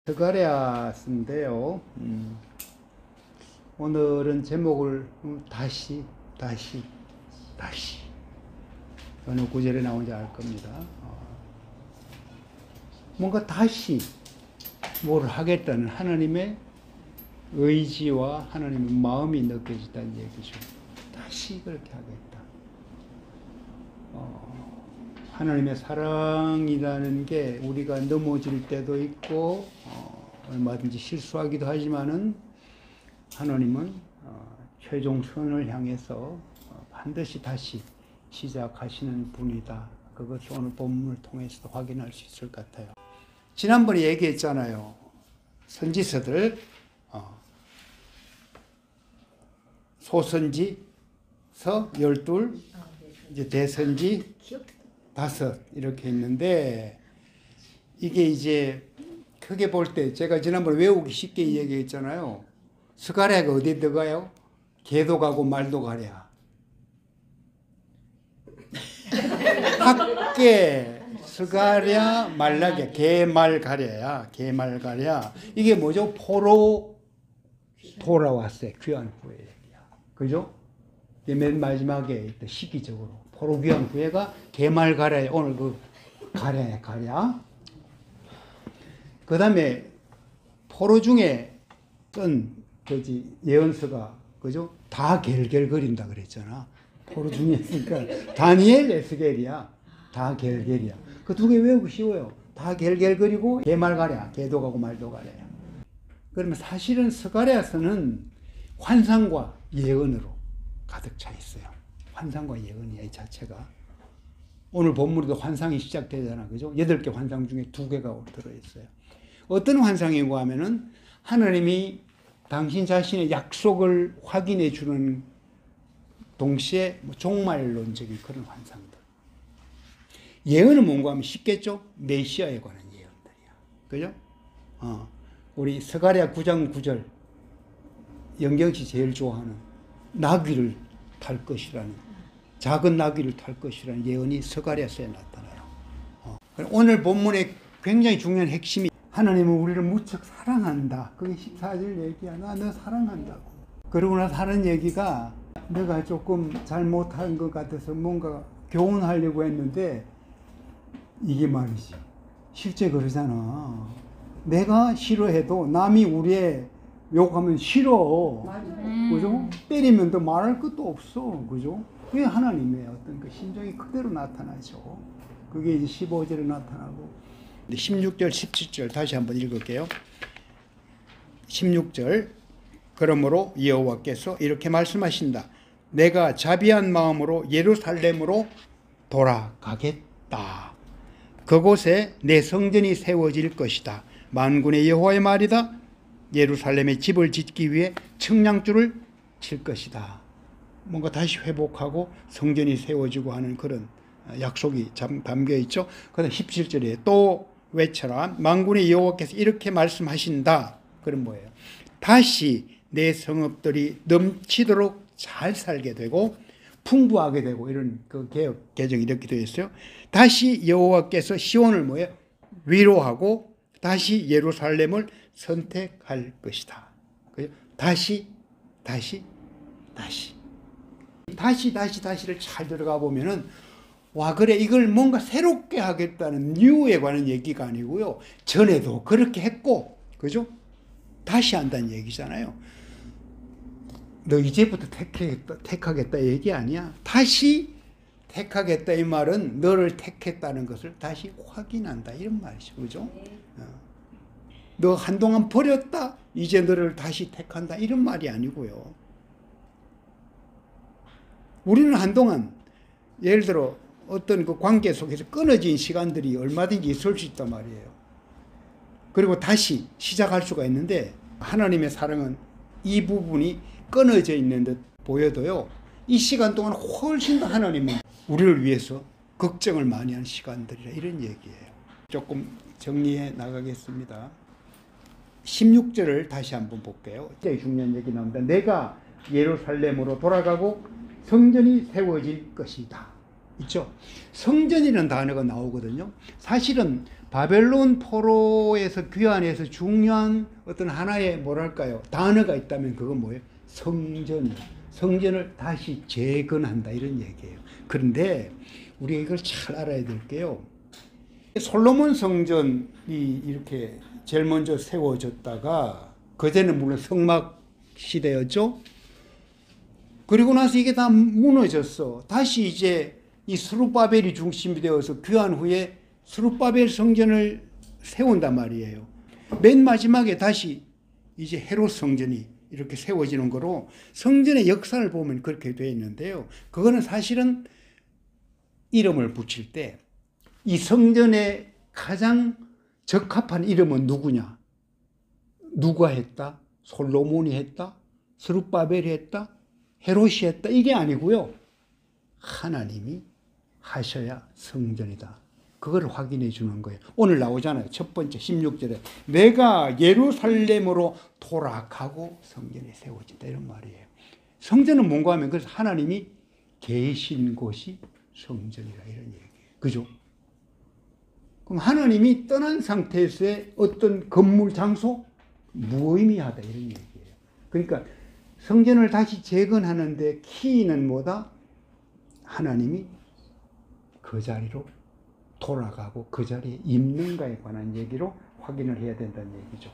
스가랴서인데요. 오늘은 제목을 다시 어느 구절에 나오는지 알 겁니다. 뭔가 다시 뭘 하겠다는 하나님의 의지와 하나님의 마음이 느껴지다는 얘기죠. 다시 그렇게 하겠다. 하나님의 사랑이라는 게 우리가 넘어질 때도 있고 얼마든지 실수하기도 하지만은 하나님은 최종선을 향해서 반드시 다시 시작하시는 분이다. 그것을 오늘 본문을 통해서도 확인할 수 있을 것 같아요. 지난번에 얘기했잖아요. 선지서들 소선지서 12, 이제 대선지 5 이렇게 있는데, 이게 이제 크게 볼 때 제가 지난번에 외우기 쉽게 얘기했잖아요. 스가랴가 어디에 들어가요? 개도 가고 말도 가랴. 학계 스가랴 말라게 개말 가랴야. 개말 가랴. 이게 뭐죠? 포로 돌아왔어요. 귀환 후에 얘기야. 그죠? 맨 마지막에 시기적으로 포로 귀환 후에가 개말 가랴. 오늘 그 가랴. 그 다음에 포로 중에 뜬 예언서가 그죠? 다 gelgel거린다 그랬잖아. 포로 중에 있으니까 다니엘, 에스겔이야. 다 gelgel이야. 그 2개 외우기 쉬워요. 다 gelgel거리고 개말 가랴. 개도 가고 말도 가랴. 그러면 사실은 스가랴서는 환상과 예언으로 가득 차 있어요. 환상과 예언이야, 이 자체가. 오늘 본문에도 환상이 시작되잖아. 그죠? 8개 환상 중에 2개가 들어있어요. 어떤 환상이고 하면은 하나님이 당신 자신의 약속을 확인해 주는 동시에 종말론적인 그런 환상들. 예언은 뭔가 하면 쉽겠죠? 메시아에 관한 예언들이야. 그죠? 우리 스가랴 9장 9절, 영경씨 제일 좋아하는 나귀를 탈 것이라는, 작은 나귀를 탈 것이라는 예언이 스가랴서에 나타나요. 오늘 본문의 굉장히 중요한 핵심이 하나님은 우리를 무척 사랑한다. 그게 14절 얘기야. 너 사랑한다고. 그러고 나서 하는 얘기가, 내가 조금 잘못한 것 같아서 뭔가 교훈하려고 했는데 이게 말이지. 실제 그러잖아. 내가 싫어해도 남이 우리의 욕하면 싫어. 그죠? 때리면 더 말할 것도 없어. 그죠? 그게 하나님의 어떤 그 심정이 그대로 나타나죠. 그게 이제 15절에 나타나고. 16절, 17절 다시 한번 읽을게요. 16절. 그러므로 여호와께서 이렇게 말씀하신다. 내가 자비한 마음으로 예루살렘으로 돌아가겠다. 그곳에 내 성전이 세워질 것이다. 만군의 여호와의 말이다. 예루살렘에 집을 짓기 위해 측량줄을 칠 것이다. 뭔가 다시 회복하고 성전이 세워지고 하는 그런 약속이 담겨 있죠. 그다음 17절에 또 외쳐라. 만군의 여호와께서 이렇게 말씀하신다. 그럼 뭐예요? 다시 내 성읍들이 넘치도록 잘 살게 되고 풍부하게 되고, 이런 그 개혁 개정이 이렇게 되어 있어요. 다시 여호와께서 시온을 뭐예요? 위로하고 다시 예루살렘을 선택할 것이다. 그죠? 다시를 잘 들어가 보면은, 와, 그래, 이걸 뭔가 새롭게 하겠다는 뉴에 관한 얘기가 아니고요. 전에도 그렇게 했고, 그죠? 다시 한다는 얘기잖아요. 너 이제부터 택하겠다 얘기 아니야. 다시 택하겠다 이 말은 너를 택했다는 것을 다시 확인한다 이런 말이죠. 그죠? 너 한동안 버렸다. 이제 너를 다시 택한다 이런 말이 아니고요. 우리는 한동안 예를 들어 어떤 그 관계 속에서 끊어진 시간들이 얼마든지 있을 수 있단 말이에요. 그리고 다시 시작할 수가 있는데, 하나님의 사랑은 이 부분이 끊어져 있는 듯 보여도요, 이 시간 동안 훨씬 더 하나님은 우리를 위해서 걱정을 많이 하는 시간들이라 이런 얘기예요. 조금 정리해 나가겠습니다. 16절을 다시 한번 볼게요. 굉장히 중요한 얘기 나옵니다. 내가 예루살렘으로 돌아가고 성전이 세워질 것이다. 있죠. 성전이라는 단어가 나오거든요. 사실은 바벨론 포로에서 귀환해서 중요한 어떤 하나의 뭐랄까요 단어가 있다면 그건 뭐예요? 성전. 성전을 다시 재건한다 이런 얘기예요. 그런데 우리가 이걸 잘 알아야 될 게요. 솔로몬 성전이 이렇게 제일 먼저 세워졌다가 그전에는 물론 성막 시대였죠. 그리고 나서 이게 다 무너졌어. 다시 이제 이 스룹바벨이 중심이 되어서 귀환 후에 스룹바벨 성전을 세운단 말이에요. 맨 마지막에 다시 이제 헤롯 성전이 이렇게 세워지는 거로 성전의 역사를 보면 그렇게 되어 있는데요. 그거는 사실은 이름을 붙일 때 이 성전에 가장 적합한 이름은 누구냐? 누가 했다? 솔로몬이 했다? 스룹바벨이 했다? 헤롯이 했다? 이게 아니고요. 하나님이 하셔야 성전이다. 그걸 확인해 주는 거예요. 오늘 나오잖아요. 첫 번째 16절에 내가 예루살렘으로 돌아가고 성전이 세워진다 이런 말이에요. 성전은 뭔가 하면 그래서 하나님이 계신 곳이 성전이라 이런 얘기예요. 그죠? 그럼 하나님이 떠난 상태에서의 어떤 건물, 장소? 무의미하다 이런 얘기예요. 그러니까 성전을 다시 재건하는데 키는 뭐다? 하나님이 그 자리로 돌아가고 그 자리에 있는가에 관한 얘기로 확인을 해야 된다는 얘기죠.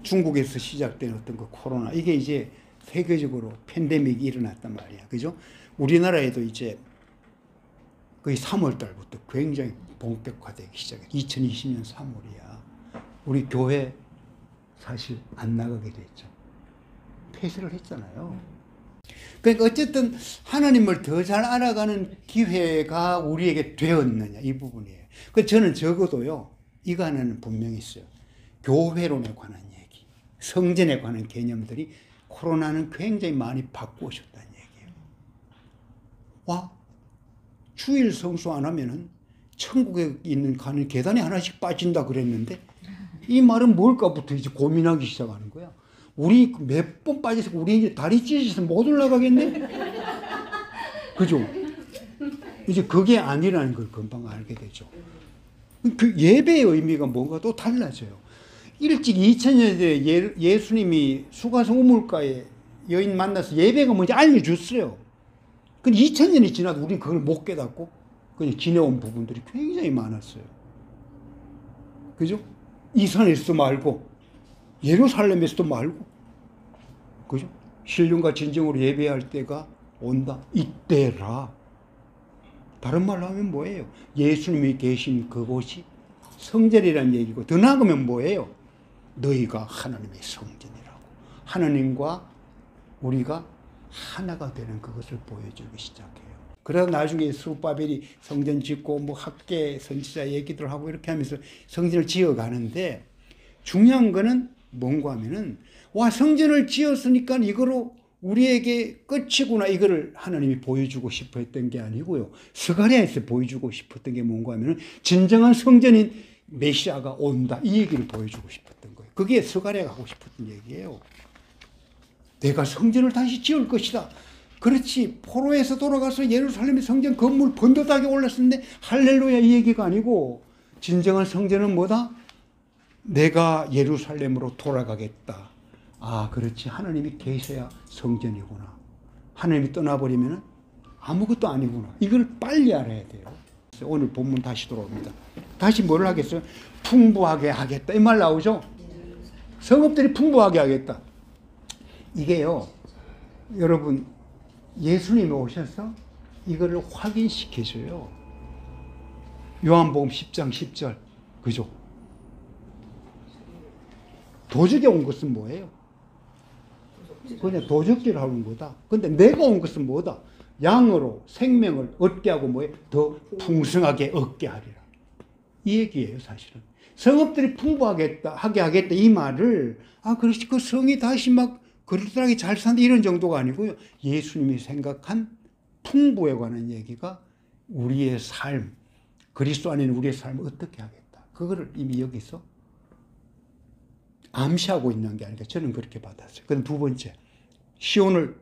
중국에서 시작된 어떤 그 코로나, 이게 이제 세계적으로 팬데믹이 일어났단 말이야. 그죠? 우리나라에도 이제 거의 3월 달부터 굉장히 본격화되기 시작했어. 2020년 3월이야. 우리 교회 사실 안 나가게 됐죠. 폐쇄를 했잖아요. 그러니까 어쨌든 하나님을 더 잘 알아가는 기회가 우리에게 되었느냐 이 부분이에요. 그래서 저는 적어도요 이거 하나는 분명히 있어요. 교회론에 관한 얘기, 성전에 관한 개념들이 코로나는 굉장히 많이 바꾸셨다는 얘기예요. 와, 주일 성수 안 하면은 천국에 있는 가는 계단에 하나씩 빠진다 그랬는데 이 말은 뭘까부터 이제 고민하기 시작하는 거야. 우리 몇 번 빠져서 우리 이제 다리 찢어져서 못 올라가겠네? 그죠? 이제 그게 아니라는 걸 금방 알게 되죠. 그 예배의 의미가 뭔가 또 달라져요. 일찍 2000년대 예수님이 수가성 우물가에 여인 만나서 예배가 뭔지 알려줬어요. 근데 2000년이 지나도 우리는 그걸 못 깨닫고 그냥 지내온 부분들이 굉장히 많았어요. 그죠? 이 산에서도 말고 예루살렘에서도 말고 그죠? 신령과 진정으로 예배할 때가 온다. 이때라. 다른 말로 하면 뭐예요? 예수님이 계신 그곳이 성전이라는 얘기고 더 나아가면 뭐예요? 너희가 하나님의 성전이라고. 하나님과 우리가 하나가 되는 그것을 보여주기 시작해요. 그러다 나중에 스룹바벨이 성전 짓고 뭐 학계 선지자 얘기들 하고 이렇게 하면서 성전을 지어가는데 중요한 거는 뭔가 하면은 와 성전을 지었으니까 이거로 우리에게 끝이구나 이거를 하나님이 보여주고 싶어 했던 게 아니고요. 스가랴에서 보여주고 싶었던 게 뭔가 하면은 진정한 성전인 메시아가 온다 이 얘기를 보여주고 싶었던 거예요. 그게 스가랴가 하고 싶었던 얘기예요. 내가 성전을 다시 지을 것이다. 그렇지 포로에서 돌아가서 예루살렘의 성전 건물 번듯하게 올랐었는데 할렐루야 이 얘기가 아니고 진정한 성전은 뭐다? 내가 예루살렘으로 돌아가겠다. 아 그렇지 하나님이 계셔야 성전이구나. 하나님이 떠나버리면 아무것도 아니구나. 이걸 빨리 알아야 돼요. 오늘 본문 다시 돌아옵니다. 다시 뭘 하겠어요? 풍부하게 하겠다 이 말 나오죠? 성읍들이 풍부하게 하겠다. 이게요 여러분 예수님이 오셔서 이거를 확인시켜줘요. 요한복음 10장 10절 그죠? 도적에 온 것은 뭐예요? 그냥 도적질을 하는 거다. 근데 내가 온 것은 뭐다? 양으로 생명을 얻게 하고 뭐예요? 더 풍성하게 얻게 하리라. 이 얘기예요 사실은. 성읍들이 풍부하게 하게 하겠다 이 말을 그렇지 그 성이 다시 막 그럴듯하게 잘 산다 이런 정도가 아니고요. 예수님이 생각한 풍부에 관한 얘기가 우리의 삶, 그리스도 안에 있는 우리의 삶을 어떻게 하겠다. 그거를 이미 여기서 암시하고 있는 게 아니라 저는 그렇게 받았어요. 그럼 두 번째, 시온을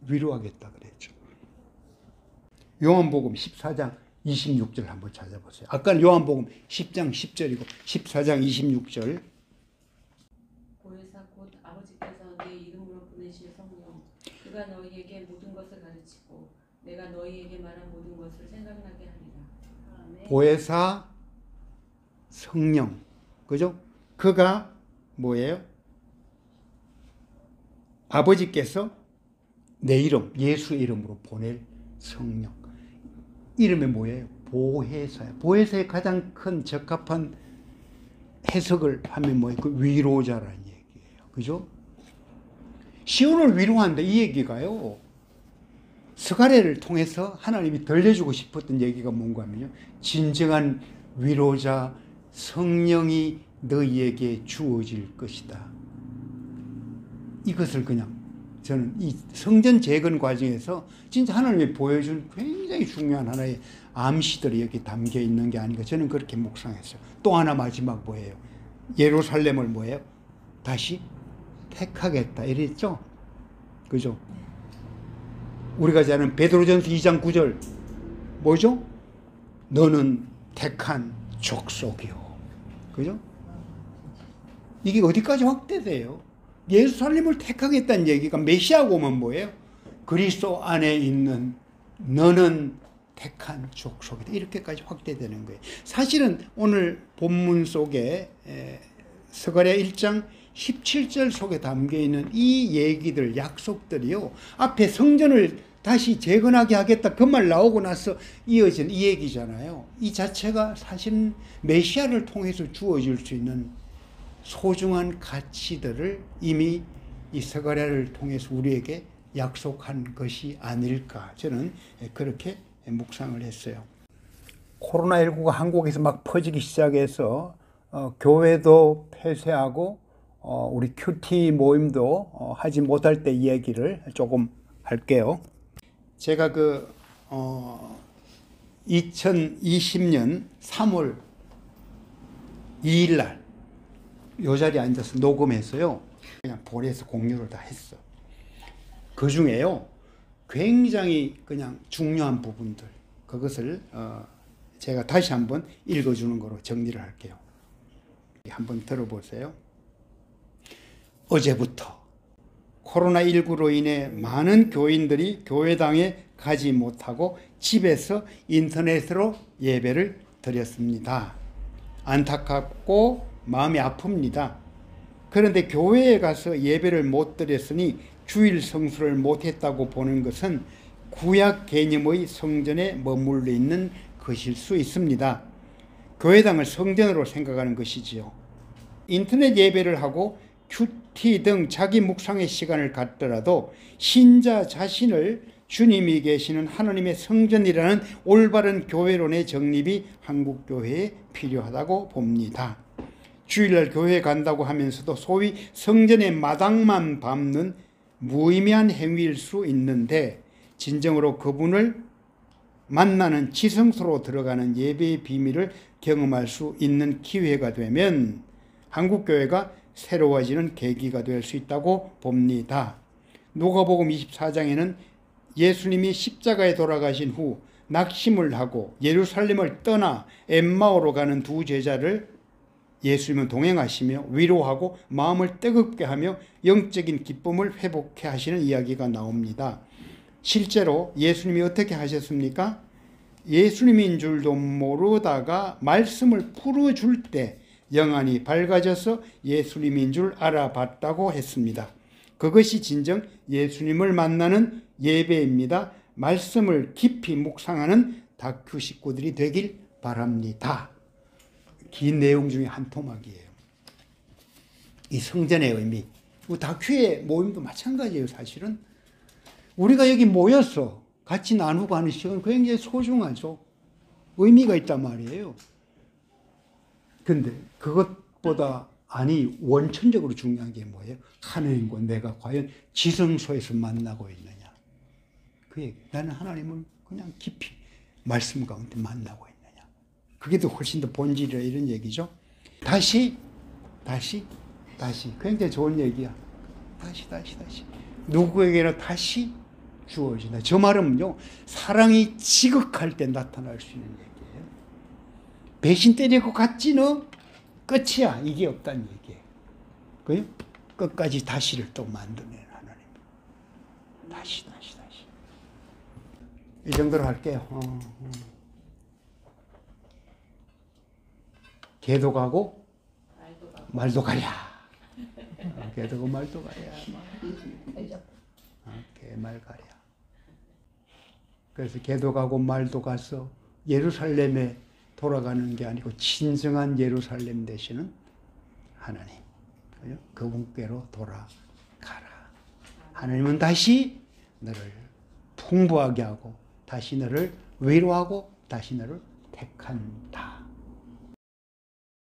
위로하겠다 그랬죠. 요한복음 14장 26절 한번 찾아보세요. 아까는 요한복음 10장 10절이고 14장 26절. 보혜사 곧 아버지께서 내 이름으로 보내실 성령 그가 너희에게 모든 것을 가르치고 내가 너희에게 말한 모든 것을 생각나게 하리라. 아멘. 보혜사 성령. 그죠? 그가 뭐예요? 아버지께서 내 이름, 예수 이름으로 보낼 성령. 이름이 뭐예요? 보혜사예요. 보혜사의 가장 큰 적합한 해석을 하면 뭐예요? 그 위로자라는 얘기예요. 그죠? 시온을 위로한다 이 얘기가요. 스가랴를 통해서 하나님이 들려주고 싶었던 얘기가 뭔가 하면요. 진정한 위로자 성령이 너희에게 주어질 것이다. 이것을 그냥 저는 이 성전 재건 과정에서 진짜 하나님이 보여준 굉장히 중요한 하나의 암시들이 여기 담겨 있는 게 아닌가 저는 그렇게 묵상했어요. 또 하나 마지막 뭐예요? 예루살렘을 뭐예요? 다시 택하겠다 이랬죠? 그죠? 우리가 잘 아는 베드로전서 2장 9절 뭐죠? 너는 택한 족속이요. 그죠? 이게 어디까지 확대돼요? 예루살렘을 택하겠다는 얘기가 메시아가 오면 뭐예요? 그리스도 안에 있는 너는 택한 족속이다. 이렇게까지 확대되는 거예요. 사실은 오늘 본문 속에 스가랴 1장 17절 속에 담겨있는 이 얘기들, 약속들이요. 앞에 성전을 다시 재건하게 하겠다. 그 말 나오고 나서 이어진 이 얘기잖아요. 이 자체가 사실은 메시아를 통해서 주어질 수 있는 소중한 가치들을 이미 이 스가랴를 통해서 우리에게 약속한 것이 아닐까. 저는 그렇게 묵상을 했어요. 코로나19가 한국에서 막 퍼지기 시작해서 교회도 폐쇄하고 우리 큐티 모임도 하지 못할 때 이야기를 조금 할게요. 제가 2020년 3월 2일 날 이 자리에 앉아서 녹음해서요. 그냥 볼에서 공유를 다 했어. 그 중에요. 굉장히 그냥 중요한 부분들. 그것을 제가 다시 한번 읽어주는 거로 정리를 할게요. 한번 들어보세요. 어제부터 코로나19로 인해 많은 교인들이 교회당에 가지 못하고 집에서 인터넷으로 예배를 드렸습니다. 안타깝고 마음이 아픕니다. 그런데 교회에 가서 예배를 못 드렸으니 주일 성수를 못했다고 보는 것은 구약 개념의 성전에 머물러 있는 것일 수 있습니다. 교회당을 성전으로 생각하는 것이지요. 인터넷 예배를 하고 큐티 등 자기 묵상의 시간을 갖더라도 신자 자신을 주님이 계시는 하나님의 성전이라는 올바른 교회론의 정립이 한국교회에 필요하다고 봅니다. 주일날 교회에 간다고 하면서도 소위 성전의 마당만 밟는 무의미한 행위일 수 있는데 진정으로 그분을 만나는 지성소로 들어가는 예배의 비밀을 경험할 수 있는 기회가 되면 한국교회가 새로워지는 계기가 될 수 있다고 봅니다. 누가복음 24장에는 예수님이 십자가에 돌아가신 후 낙심을 하고 예루살렘을 떠나 엠마오로 가는 두 제자를 예수님은 동행하시며 위로하고 마음을 뜨겁게 하며 영적인 기쁨을 회복해 하시는 이야기가 나옵니다. 실제로 예수님이 어떻게 하셨습니까? 예수님인 줄도 모르다가 말씀을 풀어줄 때 영안이 밝아져서 예수님인 줄 알아봤다고 했습니다. 그것이 진정 예수님을 만나는 예배입니다. 말씀을 깊이 묵상하는 다큐 식구들이 되길 바랍니다. 긴 내용 중에 한 토막이에요. 이 성전의 의미. 다큐의 모임도 마찬가지예요. 사실은 우리가 여기 모여서 같이 나누고 하는 시간은 굉장히 소중하죠. 의미가 있단 말이에요. 근데 그것보다 원천적으로 중요한 게 뭐예요? 하나님과 내가 과연 지성소에서 만나고 있느냐. 그 얘기. 나는 하나님을 그냥 깊이 말씀 가운데 만나고 있느냐. 그게 더 훨씬 더 본질이라 이런 얘기죠. 다시. 굉장히 좋은 얘기야. 다시. 누구에게나 다시 주어진다. 저 말은요, 사랑이 지극할 때 나타날 수 있는 얘기예요. 배신 때리고 갔지는 끝이야. 이게 없다는 얘기예요. 그요? 끝까지 다시를 또 만드는 하나님. 다시. 이 정도로 할게요. 개도 가고 말도 가랴. 개도 가고 말도 가랴. 개말 가랴. 그래서 개도 가고 말도 가서 예루살렘에 돌아가는 게 아니고 진정한 예루살렘 되시는 하나님. 그분께로 돌아가라. 하나님은 다시 너를 풍부하게 하고 다시 너를 위로하고 다시 너를 택한다.